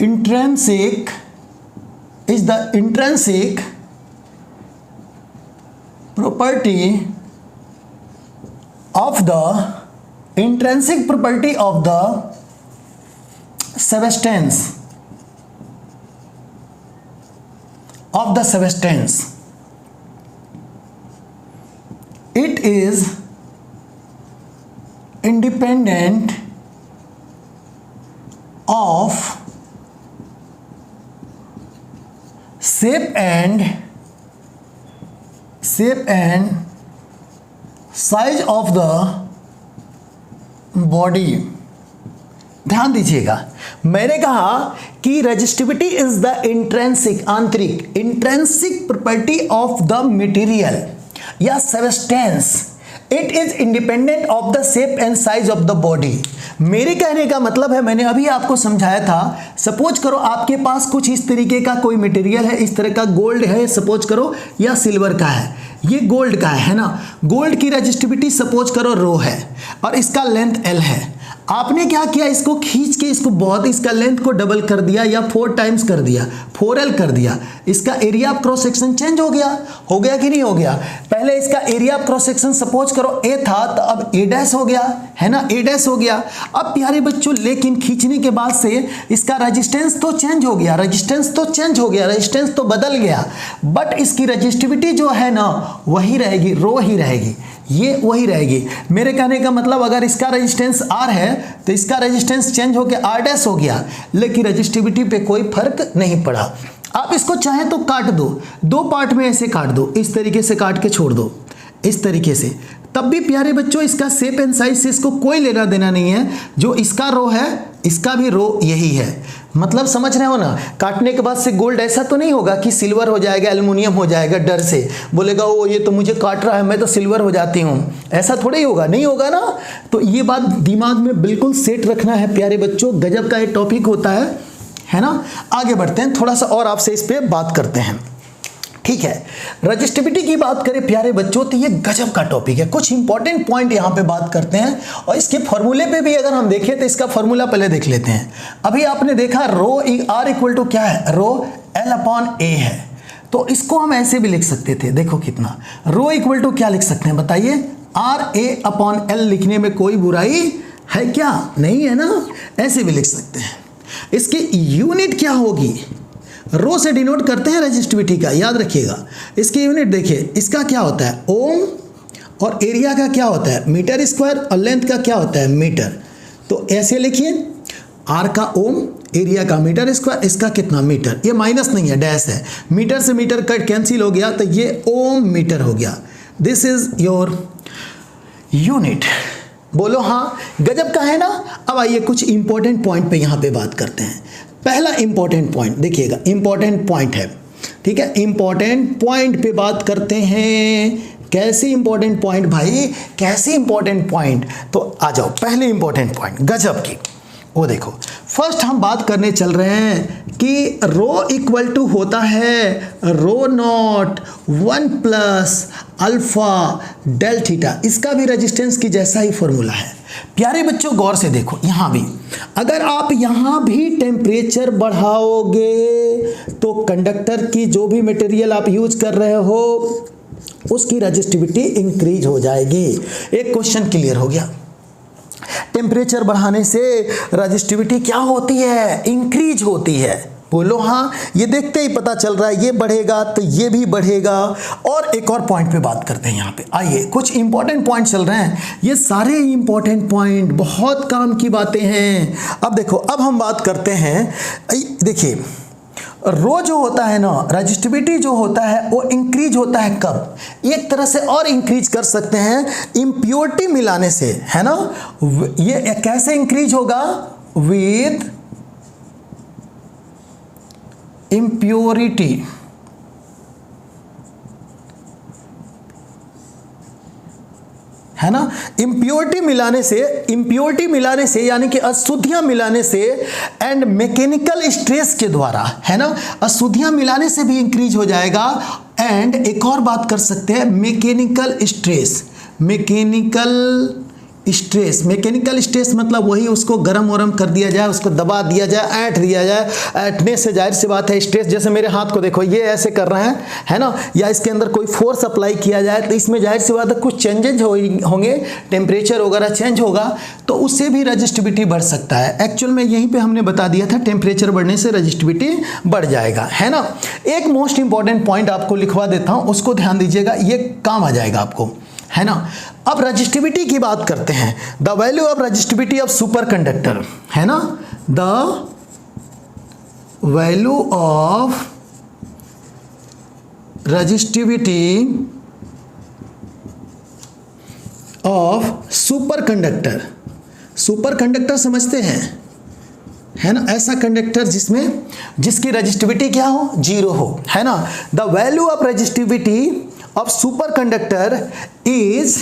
intrinsic is the intrinsic property of the substance it is independent of shape and size of the body। ध्यान दीजिएगा, मैंने कहा कि रेजिस्टिविटी इज द इंट्रिंसिक, आंतरिक, intrinsic property of the material या substance, it is independent of the shape and size of the body. मेरे कहने का मतलब है, मैंने अभी आपको समझाया था, सपोज करो आपके पास कुछ इस तरीके का कोई मटेरियल है, इस तरह का गोल्ड है सपोज करो, या सिल्वर का है, ये गोल्ड का है ना। गोल्ड की रेजिस्टिविटी सपोज करो रो है और इसका लेंथ एल है। आपने क्या किया, इसको खींच के इसको बहुत, इसका लेंथ को डबल कर दिया या 4 टाइम्स कर दिया, 4L कर दिया। इसका area of cross section change हो गया कि नहीं हो गया। पहले इसका area of cross section suppose करो ए था, तो अब ए डैश हो गया, है ना, ए डैश हो गया। अब प्यारे बच्चों, लेकिन खींचने के बाद से इसका रेजिस्टेंस तो चेंज हो गया, रेजिस्टेंस तो बदल गया, बट इसकी रेजिस्टिविटी जो है ना वही रहेगी, रो ही रहेगी, ये वही रहेगी। मेरे कहने का मतलब, अगर इसका रेजिस्टेंस आर है तो इसका रेजिस्टेंस चेंज होकर आर डैश हो गया, लेकिन रेजिस्टिविटी पे कोई फर्क नहीं पड़ा। आप इसको चाहे तो काट दो, 2 पार्ट में ऐसे काट दो, इस तरीके से काट के छोड़ दो, इस तरीके से, तब भी प्यारे बच्चों इसका शेप एंड साइज से इसको कोई लेना देना नहीं है। जो इसका रो है, इसका भी रो यही है। मतलब समझ रहे हो ना, काटने के बाद से गोल्ड ऐसा तो नहीं होगा कि सिल्वर हो जाएगा, एल्युमिनियम हो जाएगा, डर से बोलेगा ओ ये तो मुझे काट रहा है, मैं तो सिल्वर हो जाती हूँ, ऐसा थोड़ा ही होगा, नहीं होगा ना। तो ये बात दिमाग में बिल्कुल सेट रखना है प्यारे बच्चों, गजब का ये टॉपिक होता है ना। आगे बढ़ते हैं, थोड़ा सा और आपसे इस पर बात करते हैं, ठीक है। रजिस्टिविटी की बात करें प्यारे बच्चों तो ये गजब का टॉपिक है। कुछ इंपॉर्टेंट पॉइंट यहाँ पे बात करते हैं, और इसके फॉर्मूले पे भी अगर हम देखें तो इसका फॉर्मूला पहले देख लेते हैं। अभी आपने देखा रो आर इक्वल टू क्या है, रो एल अपॉन ए है, तो इसको हम ऐसे भी लिख सकते थे। देखो कितना, रो इक्वल टू क्या लिख सकते हैं बताइए, आर ए अपॉन एल लिखने में कोई बुराई है क्या, नहीं है ना, ऐसे भी लिख सकते हैं। इसकी यूनिट क्या होगी, रो से डिनोट करते हैं रेजिस्टिविटी का, याद रखिएगा। इसकी यूनिट देखिए, इसका क्या होता है ओम, और एरिया का क्या होता है मीटर स्क्वायर, और लेंथ का क्या होता है मीटर। तो ऐसे लिखिए, आर का ओम, एरिया का मीटर स्क्वायर, इसका कितना मीटर, ये माइनस नहीं है डैश है, मीटर से मीटर कट कैंसिल हो गया, तो ये ओम मीटर हो गया। This is your unit. बोलो हाँ, गजब का है ना। अब आइए कुछ इंपॉर्टेंट पॉइंट पे यहाँ पे बात करते हैं। पहला इंपॉर्टेंट पॉइंट देखिएगा, इंपॉर्टेंट पॉइंट है, ठीक है, इंपॉर्टेंट पॉइंट पे बात करते हैं। कैसे इंपॉर्टेंट पॉइंट भाई, कैसे इंपॉर्टेंट पॉइंट, तो आ जाओ पहले इंपॉर्टेंट पॉइंट गजब की, वो देखो। फर्स्ट हम बात करने चल रहे हैं कि रो इक्वल टू होता है rho naught 1 plus alpha del theta, इसका भी रेजिस्टेंस की जैसा ही फॉर्मूला है। प्यारे बच्चों गौर से देखो, यहाँ भी अगर आप यहाँ भी टेम्परेचर बढ़ाओगे तो कंडक्टर की जो भी मटेरियल आप यूज कर रहे हो उसकी रेजिस्टिविटी इंक्रीज हो जाएगी। एक क्वेश्चन क्लियर हो गया। टेम्परेचर बढ़ाने से रेजिस्टिविटी क्या होती है, इंक्रीज होती है। बोलो हाँ, ये देखते ही पता चल रहा है, ये बढ़ेगा तो ये भी बढ़ेगा। और एक और पॉइंट पे बात करते हैं यहाँ पे। आइए, कुछ इंपॉर्टेंट पॉइंट चल रहे हैं, ये सारे इंपॉर्टेंट पॉइंट बहुत काम की बातें हैं। अब देखो, अब हम बात करते हैं, देखिए रो जो होता है ना, रेजिस्टिविटी जो होता है वो इंक्रीज होता है कब, एक तरह से और इंक्रीज कर सकते हैं इम्प्योरिटी मिलाने से, है ना। ये कैसे इंक्रीज होगा, विद इम्प्योरिटी, है ना। इम्प्योरिटी मिलाने से यानी कि अशुद्धियां मिलाने से, एंड मैकेनिकल स्ट्रेस के द्वारा, है ना, अशुद्धियां मिलाने से भी इंक्रीज हो जाएगा। एंड एक और बात कर सकते हैं, मैकेनिकल स्ट्रेस, मैकेनिकल स्ट्रेस मतलब वही उसको गरम वरम कर दिया जाए, उसको दबा दिया जाए, ऐंठ दिया जाए, ऐंठने से जाहिर सी बात है स्ट्रेस, जैसे मेरे हाथ को देखो ये ऐसे कर रहे हैं, है ना, या इसके अंदर कोई फोर्स अप्लाई किया जाए तो इसमें जाहिर सी बात है कुछ चेंजेज होंगे, टेम्परेचर वगैरह चेंज होगा तो उससे भी रजिस्टिविटी बढ़ सकता है। एक्चुअल में यहीं पे हमने बता दिया था टेम्परेचर बढ़ने से रजिस्टिविटी बढ़ जाएगा, है ना। एक मोस्ट इंपॉर्टेंट पॉइंट आपको लिखवा देता हूँ, उसको ध्यान दीजिएगा, ये काम आ जाएगा आपको, है ना। अब रजिस्टिविटी की बात करते हैं, the value of resistivity of super conductor, है ना, the value of resistivity of super conductor, super conductor समझते हैं, है ना, ऐसा कंडक्टर जिसकी रजिस्टिविटी क्या हो, जीरो हो, है ना। The value of resistivity of super conductor is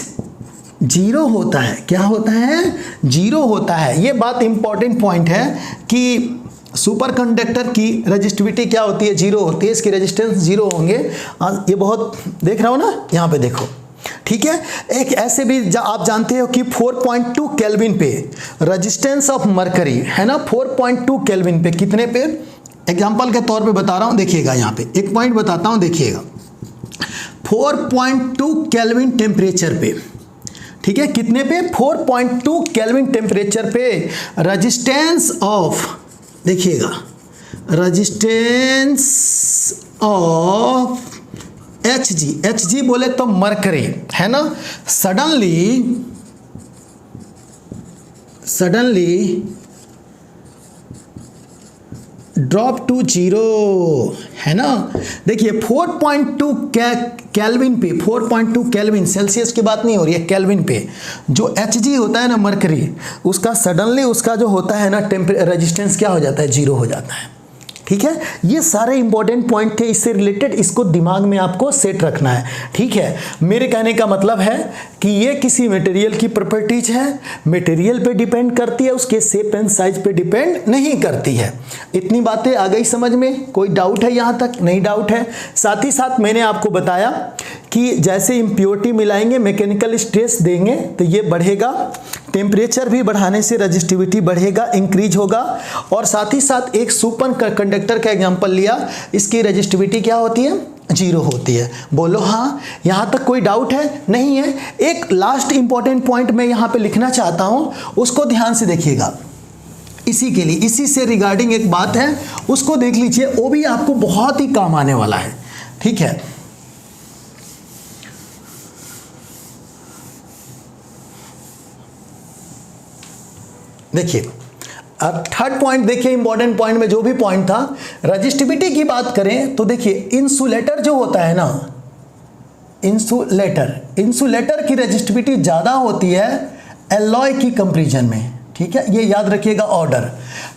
zero होता है, क्या होता है, जीरो होता है। ये बात इंपॉर्टेंट पॉइंट है कि सुपर कंडक्टर की रजिस्टिविटी क्या होती है, जीरो होती है, इसकी रेजिस्टेंस जीरो होंगे। ये बहुत देख रहा हो ना, यहाँ पे देखो, ठीक है। एक ऐसे भी आप जानते हो कि 4.2 केल्विन पे रेजिस्टेंस ऑफ मरकरी, है ना, 4.2 केल्विन पे, कितने पे, एग्जांपल के तौर पे बता रहा हूं, देखिएगा यहाँ पे एक पॉइंट बताता हूं, देखिएगा 4.2 केल्विन टेम्परेचर पे, ठीक है, कितने पे, 4.2 केल्विन टेम्परेचर पे रेजिस्टेंस ऑफ, देखिएगा, रेजिस्टेंस ऑफ Hg बोले तो मरकरी, है ना, सडनली ड्रॉप टू जीरो, है ना। देखिए 4.2 केल्विन पे, 4.2 केल्विन, सेल्सियस की बात नहीं हो रही है, केल्विन पे जो Hg होता है ना मरकरी, उसका सडनली उसका जो होता है ना रेजिस्टेंस क्या हो जाता है, जीरो हो जाता है, ठीक है। ये सारे इंपॉर्टेंट पॉइंट थे, इससे रिलेटेड इसको दिमाग में आपको सेट रखना है, ठीक है। मेरे कहने का मतलब है कि ये किसी मटेरियल की प्रॉपर्टीज है, मटेरियल पे डिपेंड करती है, उसके शेप एंड साइज पे डिपेंड नहीं करती है। इतनी बातें आ गई समझ में, कोई डाउट है यहाँ तक, नहीं डाउट है। साथ ही साथ मैंने आपको बताया कि जैसे इम्प्योरिटी मिलाएंगे, मैकेनिकल स्ट्रेस देंगे तो ये बढ़ेगा, टेम्परेचर भी बढ़ाने से रजिस्टिविटी बढ़ेगा, इंक्रीज होगा। और साथ ही साथ एक सुपर कंडक्टर का एग्जांपल लिया, इसकी रजिस्टिविटी क्या होती है, जीरो होती है। बोलो हाँ, यहाँ तक कोई डाउट है, नहीं है। एक लास्ट इंपॉर्टेंट पॉइंट मैं यहाँ पे लिखना चाहता हूँ, उसको ध्यान से देखिएगा, इसी के लिए, इसी से रिगार्डिंग एक बात है, उसको देख लीजिए, वो भी आपको बहुत ही काम आने वाला है, ठीक है। देखिए अब थर्ड पॉइंट देखिए, इंपॉर्टेंट पॉइंट में जो भी पॉइंट था, रजिस्टिविटी की बात करें तो देखिए इंसुलेटर जो होता है ना, इंसुलेटर की रजिस्टिविटी ज़्यादा होती है एलॉय की कंपैरिजन में, ठीक है, ये याद रखिएगा ऑर्डर,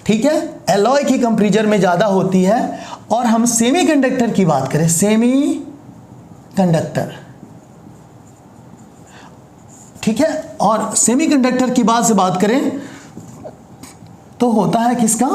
ठीक है, एलॉय की कंपैरिजन में ज़्यादा होती है। और हम सेमीकंडक्टर की बात करें, सेमीकंडक्टर, ठीक है, और सेमीकंडक्टर की बात करें तो होता है किसका,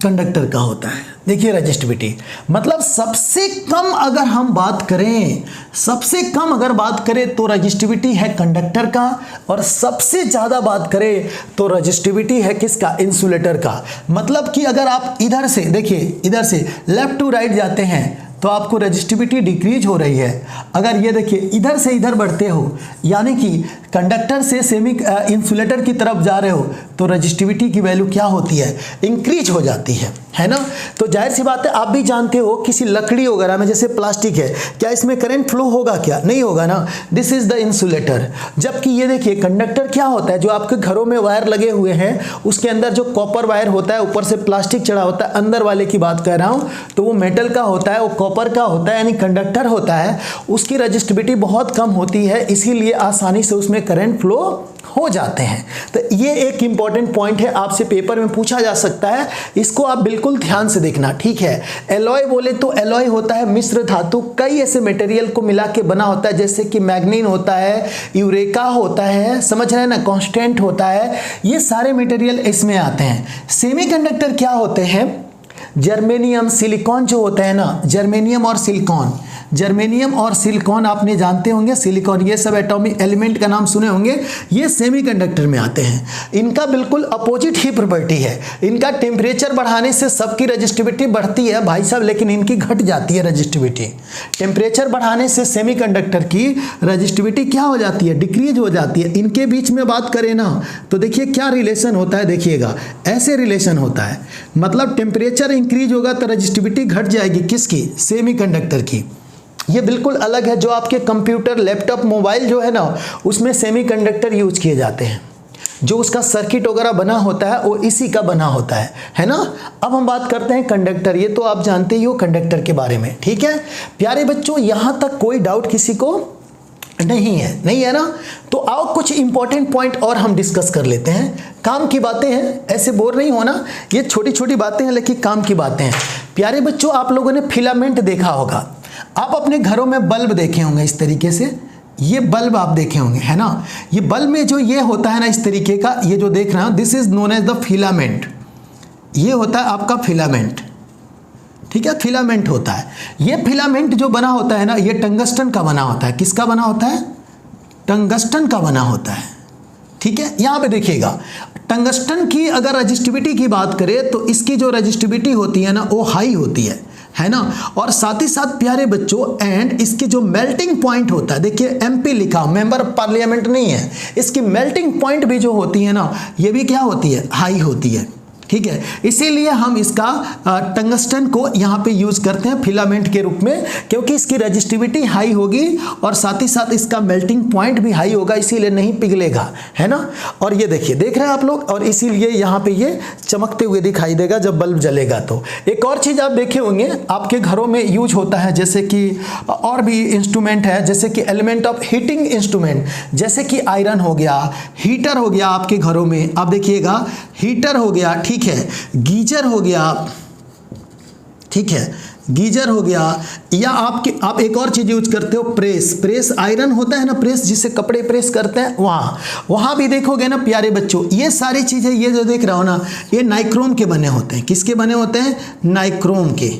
कंडक्टर का होता है। देखिए रजिस्टिविटी मतलब सबसे कम अगर हम बात करें, सबसे कम अगर बात करें तो रजिस्टिविटी है कंडक्टर का, और सबसे ज़्यादा बात करें तो रजिस्टिविटी है किसका, इंसुलेटर का। मतलब कि अगर आप इधर से देखिए, इधर से लेफ्ट टू राइट जाते हैं तो आपको रजिस्टिविटी डिक्रीज हो रही है। अगर ये देखिए इधर से इधर बढ़ते हो, यानी कि कंडक्टर से इंसुलेटर की तरफ जा रहे हो, तो रजिस्टिविटी की वैल्यू क्या होती है, इंक्रीज हो जाती है ना। तो जाहिर सी बात है, आप भी जानते हो किसी लकड़ी वगैरह में, जैसे प्लास्टिक है, क्या इसमें करंट फ्लो होगा, क्या नहीं होगा ना, दिस इज द इंसुलेटर। जबकि ये देखिए कंडक्टर क्या होता है, जो आपके घरों में वायर लगे हुए हैं उसके अंदर जो कॉपर वायर होता है, ऊपर से प्लास्टिक चढ़ा होता है, अंदर वाले की बात कर रहा हूँ, तो वो मेटल का होता है, वो कॉपर का होता है, यानी कंडक्टर होता है, उसकी रजिस्टिविटी बहुत कम होती है, इसीलिए आसानी से उसमें करंट फ्लो हो जाते हैं। तो ये एक इंपॉर्टेंट पॉइंट है, आपसे पेपर में पूछा जा सकता है, इसको आप बिल्कुल ध्यान से देखना, ठीक है। एलॉय बोले तो एलॉय होता है मिश्र धातु, कई ऐसे मटेरियल को मिला के बना होता है, जैसे कि मैग्नीन होता है, यूरेका होता है, समझ रहे हैं ना, कांस्टेंट होता है, ये सारे मटेरियल इसमें आते हैं। सेमीकंडक्टर क्या होते हैं, जर्मेनियम सिलिकॉन जो होता है ना, जर्मेनियम और सिलिकॉन, जर्मेनियम और सिलिकॉन आपने जानते होंगे, सिलिकॉन ये सब एटॉमिक एलिमेंट का नाम सुने होंगे, ये सेमीकंडक्टर में आते हैं। इनका बिल्कुल अपोजिट ही प्रॉपर्टी है, इनका टेम्परेचर बढ़ाने से सबकी रजिस्टिविटी बढ़ती है भाई साहब, लेकिन इनकी घट जाती है रजिस्टिविटी। टेम्परेचर बढ़ाने से सेमीकंडक्टर की रजिस्टिविटी क्या हो जाती है, डिक्रीज हो जाती है। इनके बीच में बात करें ना तो देखिए क्या रिलेशन होता है, देखिएगा ऐसे रिलेशन होता है, मतलब टेम्परेचर इंक्रीज होगा तो रजिस्टिविटी घट जाएगी, किसकी, सेमीकंडक्टर की। ये बिल्कुल अलग है, जो आपके कंप्यूटर, लैपटॉप, मोबाइल जो है ना उसमें सेमीकंडक्टर यूज किए जाते हैं, जो उसका सर्किट वगैरह बना होता है वो इसी का बना होता है ना। अब हम बात करते हैं कंडक्टर, ये तो आप जानते ही हो कंडक्टर के बारे में, ठीक है प्यारे बच्चों, यहाँ तक कोई डाउट किसी को नहीं है ना। तो आओ कुछ इंपॉर्टेंट पॉइंट और हम डिस्कस कर लेते हैं। काम की बातें हैं, ऐसे बोर नहीं होना, ये छोटी छोटी बातें हैं लेकिन काम की बातें हैं। प्यारे बच्चों आप लोगों ने फिलामेंट देखा होगा, आप अपने घरों में बल्ब देखे होंगे इस तरीके से, ये बल्ब आप देखे होंगे है ना। ये बल्ब में जो ये होता है ना इस तरीके का, ये जो देख रहे हो this is known as the filament, ये होता है आपका फिलामेंट, ठीक है फिलामेंट होता है। ये फिलामेंट जो बना होता है ना ये टंगस्टन का बना होता है, किसका बना होता है, टंगस्टन का बना होता है, ठीक है। यहाँ पे देखिएगा टंगस्टन की अगर रजिस्टिविटी की बात करें तो इसकी जो रजिस्टिविटी होती है ना वो हाई होती है ना। और साथ ही साथ प्यारे बच्चों एंड इसके जो मेल्टिंग पॉइंट होता है, देखिए एमपी लिखा, मेंबर ऑफ पार्लियामेंट नहीं है, इसकी मेल्टिंग पॉइंट भी जो होती है ना ये भी क्या होती है, हाई होती है, ठीक है। इसीलिए हम इसका टंगस्टन को यहाँ पे यूज करते हैं फिलामेंट के रूप में, क्योंकि इसकी रजिस्टिविटी हाई होगी और साथ ही साथ इसका मेल्टिंग पॉइंट भी हाई होगा, इसीलिए नहीं पिघलेगा, है ना। और ये देखिए, देख रहे हैं आप लोग, और इसीलिए यहाँ पे ये चमकते हुए दिखाई देगा जब बल्ब जलेगा। तो एक और चीज़ आप देखे होंगे आपके घरों में यूज होता है, जैसे कि और भी इंस्ट्रूमेंट है, जैसे कि एलिमेंट ऑफ हीटिंग इंस्ट्रूमेंट, जैसे कि आयरन हो गया, हीटर हो गया आपके घरों में, आप देखिएगा हीटर हो गया, ठीक है, गीजर हो गया, ठीक है, गीजर हो गया, या आप एक और चीज यूज करते हो प्रेस आयरन होता है ना, प्रेस जिससे कपड़े प्रेस करते हैं, वहां भी देखोगे ना प्यारे बच्चों, ये सारी चीजें ये जो देख रहा हो ना ये नाइक्रोम के बने होते हैं, किसके बने होते हैं, नाइक्रोम के,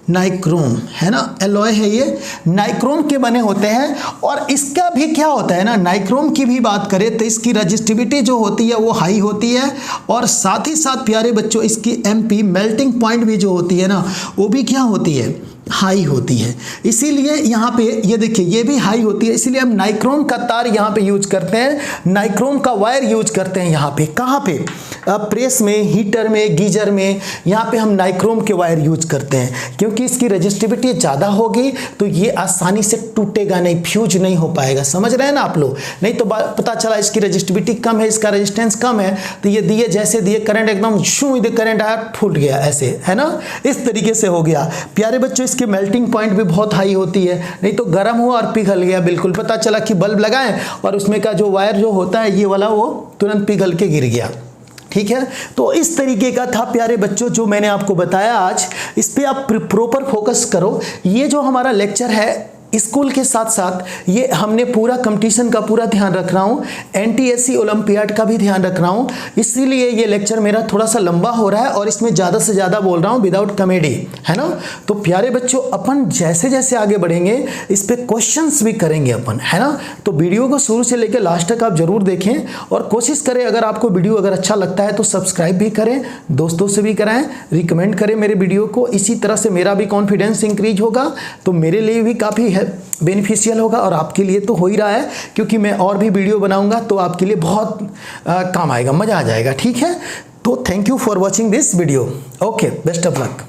नाइक्रोम है ना, एलॉय है ये, नाइक्रोम के बने होते हैं। और इसका भी क्या होता है ना, नाइक्रोम की भी बात करें तो इसकी रजिस्टिविटी जो होती है वो हाई होती है, और साथ ही साथ प्यारे बच्चों इसकी एमपी मेल्टिंग पॉइंट भी जो होती है ना वो भी क्या होती है, हाई होती है। इसीलिए यहाँ पे ये देखिए ये भी हाई होती है, इसीलिए हम नाइक्रोम का तार यहाँ पे यूज करते हैं, नाइक्रोम का वायर यूज करते हैं यहाँ पे, कहाँ पे, प्रेस में, हीटर में, गीजर में, यहाँ पे हम नाइक्रोम के वायर यूज करते हैं, क्योंकि इसकी रजिस्टिविटी ज़्यादा होगी तो ये आसानी से टूटेगा नहीं, फ्यूज नहीं हो पाएगा, समझ रहे हैं ना आप लोग। नहीं तो पता चला इसकी रजिस्टिविटी कम है, इसका रेजिस्टेंस कम है, तो ये दिए जैसे दिए करंट एकदम शू इधर करंट आया फूट गया, ऐसे है ना, इस तरीके से हो गया। प्यारे बच्चों इसकी मेल्टिंग पॉइंट भी बहुत हाई होती है, नहीं तो गर्म हुआ और पिघल गया, बिल्कुल पता चला कि बल्ब लगाएं और उसमें का जो वायर जो होता है ये वाला वो तुरंत पिघल के गिर गया, ठीक है। तो इस तरीके का था प्यारे बच्चों जो मैंने आपको बताया आज, इस पे आप प्रॉपर फोकस करो। ये जो हमारा लेक्चर है स्कूल के साथ साथ ये हमने पूरा कंपटीशन का पूरा ध्यान रख रहा हूँ, NTSC ओलंपियाड का भी ध्यान रख रहा हूँ, इसीलिए ये लेक्चर मेरा थोड़ा सा लंबा हो रहा है और इसमें ज़्यादा से ज़्यादा बोल रहा हूँ विदाउट कॉमेडी, है ना। तो प्यारे बच्चों अपन जैसे जैसे आगे बढ़ेंगे इस पर क्वेश्चंस भी करेंगे अपन, है ना। तो वीडियो को शुरू से लेकर लास्ट तक आप जरूर देखें और कोशिश करें, अगर आपको वीडियो अगर अच्छा लगता है तो सब्सक्राइब भी करें, दोस्तों से भी कराएं, रिकमेंड करें मेरे वीडियो को, इसी तरह से मेरा भी कॉन्फिडेंस इंक्रीज होगा, तो मेरे लिए भी काफ़ी बेनिफिशियल होगा और आपके लिए तो हो ही रहा है, क्योंकि मैं और भी वीडियो बनाऊंगा तो आपके लिए बहुत काम आएगा, मज़ा आ जाएगा, ठीक है। तो thank you for watching this video, okay, best of luck.